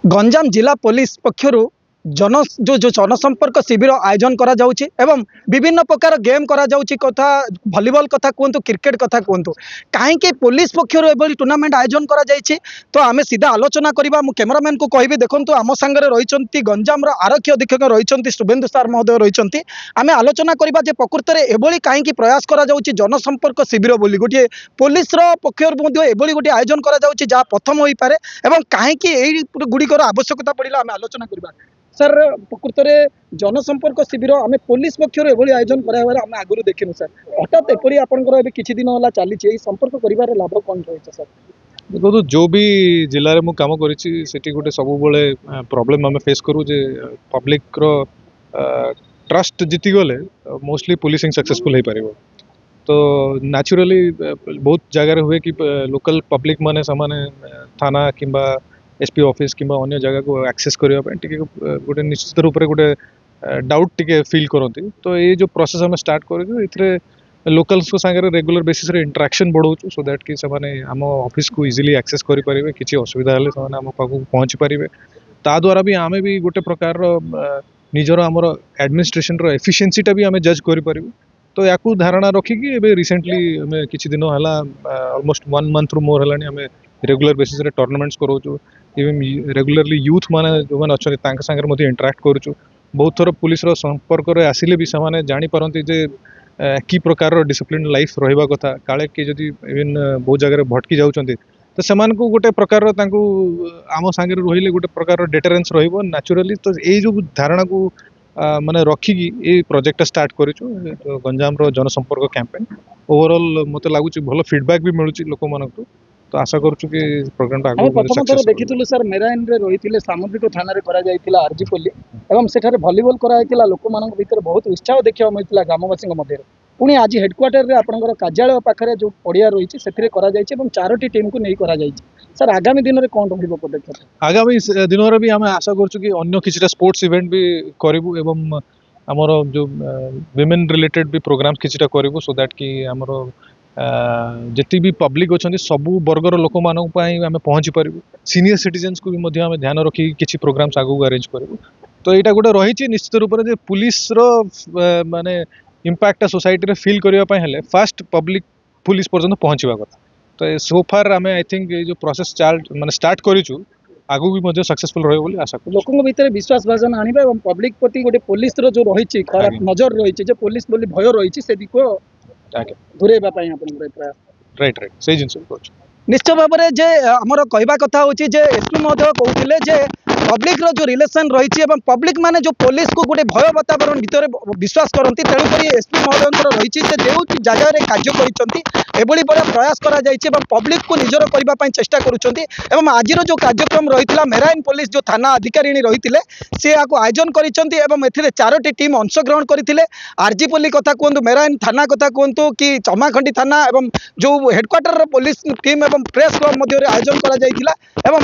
गंजाम जिला पुलिस पक्षर जो जनसंपर्क शिविर आयोजन करा जाउछि एवं विभिन्न प्रकार गेम करा जाउछि कथा वॉलीबॉल कथा कहतु क्रिकेट कथा कहतु कहीं पुलिस पक्षर एभली टूर्नामेंट आयोजन करा जाइछि तो आमे सीधा आलोचना करबा मु कैमरामैन को कहबी देखंतु आम संगे रहिचंती गंजाम रो आरक्षी अधीक्षक रहिचंती शुभेन्दु सार महोदय रहिचंती आमे आलोचना करबा जे प्रकृत रे एभली कहीं प्रयास करा जाउछि जनसंपर्क शिविर बोली गोटे पुलिस रो पक्षर मध्ये एभली गोटे आयोजन करा जाउछि जा प्रथम होई पारे एवं कहीं एई गुड़िकर आवश्यकता पड़िला आमे आलोचना करबा सर प्रकृत में जनसंपर्क शिविर आम पुलिस पक्षर एभली आयोजन करार आम आगुरी देखिनु सर हठात एपरी आपंकर किछि दिन होला चली संपर्क कर लाभ कौन रही सर देखो जो भी जिले में काम करी गोटे सब प्रॉब्लम आम फेस करूँ जे पब्लिक रो ट्रस्ट जीति गले मोस्टली पुलिसिंग सक्सेसफुल हो पार तो नेचुरली बहुत जगह हुए कि लोकल पब्लिक माने सामाने थाना किंबा एसपी ऑफिस किंबा अन्य जगह को एक्सेस करने गोटे निश्चित रूप से गोटे डाउट टिके फील करती तो ये जो प्रोसेस हम स्टार्ट कर लोकल्स को सांगे रेगुलर बेसिस रे इंटरेक्शन बढ़ाऊँ सो दैट कि से आम ऑफिस को इजिली एक्सेस करेंगे किसी असुविधा हेल्ले से आम पाक पहुँची पारे ता द्वारा भी आम भी गोटे प्रकार निजर आमर एडमिनिस्ट्रेशन रो एफिशिएंसीटा भी आम जज करें तो या धारणा रखिकी एबे रिसेंटली किछि दिन है ऑलमोस्ट 1 मंथ रु मोर है आम रेगुलर बेसिस रे टूर्नामेंट्स करूँ इवन रेगुलरली यूथ माने जो मैंने अच्छा तांके सांगे इंटराक्ट करूँ बहुत थर पुलिस रो संपर्क रे आसिले भी से जानी पारती जे कि प्रकार डिसिप्लिन लाइफ रहिबा कथा काले कि जदि इवन बहुत जगह भटकी जाउछन्ती तो सेमान को गोटे प्रकार आम सांगे रहिले गोटे प्रकार डेटरेंस रहिबो नेचुरली तो ये जो धारणा को माने रखिकी ये प्रोजेक्ट स्टार्ट करूँ गंजाम रो जनसंपर्क कैंपेन ओवरऑल मते लागुची भलो फीडबैक भी मिलुची लोक मानक तो आशा करूँ कि प्रोग्राम प्रथम थर देखी सर मेराइन रही सामुद्रिक थाना कर आरजीपल्ली एवं सेठारे भलीबॉल कराइला लोक मान भर बहुत उत्साह देखा मिलता ग्रामवासी मध्य पुणी आज हेडक्वार्टर आपंकर कार्यालय पाखे जो पड़िया रही से चारोटी टीम को नहीं करा सर आगामी दिन में कौन रही पदक्षेप आगामी दिन में भी आम आशा करूँ कि अन्य किसी स्पोर्ट्स इवेंट भी करूँ एवं आमर जो विमेन रिलेटेड भी प्रोग्राम किसी करूँ सो दैट कि आमर जी भी पब्लिक अच्छा सबू वर्गर लोक मान आम पहुँची पारू सीनियर सिटीजन्स को भी आम ध्यान रखी किसी प्रोग्राम्स आगू अरेंज करूँ तो यहाँ गोटे रही निश्चित रूप से पुलिस माने इम्पैक्ट सोसाइटी फील करने फास्ट पब्लिक पुलिस पर्यंत पहुँचवा कथा तो सोफार आम आई थिंक जो प्रोसेस माने स्टार्ट करूँ आगू भी सक्सेसफुल रही आशा कर लोकों भीतर विश्वास भाजन आने और पब्लिक प्रति गोटे पुलिस जो रही खराब नजर रही पुलिस बोली भय रही से दिख दूरे प्रयास राइट राइट से जिन निश्चय भाव में जे आमर कहवा कथा हूँ एसपी महोदय कहते जे पब्लिक रो जो रिलेशन रही पब्लिक माने जो पुलिस को गोटे भय वातावरण भीतर विश्वास करती तेणुक एसपी महोदय रही जो जगह कार्य करभली बड़ा प्रयास करा पब्लिक को निजर करने चेष्टा करुँच आज जो कार्यक्रम रही मेराइन पुलिस जो थाना अधिकारी रही सी आयोजन कर चारोटी टीम अंशग्रहण करते आरजीपल्ली कथा कहतु मेराइन थाना कथा कहतु कि चमाखंडी थाना एवं जो हेडक्वार्टर पुलिस टीम एवं प्रेस क्लब मध्य आयोजन करा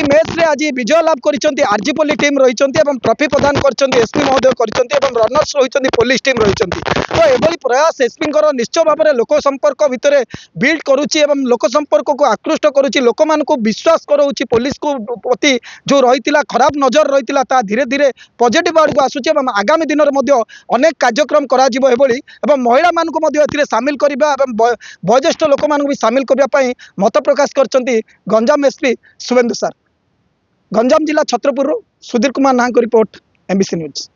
मैच रे आज विजय लाभ कर आरजीपल्ली टीम रही ट्रॉफी प्रदान कर एसपी महोदय कर रनर्स रही पुलिस टीम रही तो एभली प्रयास एसपी निश्चय भाव में लोक संपर्क भितर बिल्ड करुच्ची लोक संपर्क को आकृष्ट करुच्ची लोक मान को विश्वास कराऊँच पुलिस को प्रति जो रही खराब नजर रही धीरे धीरे पॉजिटिव आड़ को आसूची आगामी दिन में अनेक कार्यक्रम करा महिला मान को सामिल करने वयोज्येष्ठ लोक मान भी सामिल करने मत प्रकाश कर गंजाम एसपी शुभेन्दु सार गंजाम जिला छत्रपुर सुधीर कुमार नाहक रिपोर्ट एमबीसी न्यूज।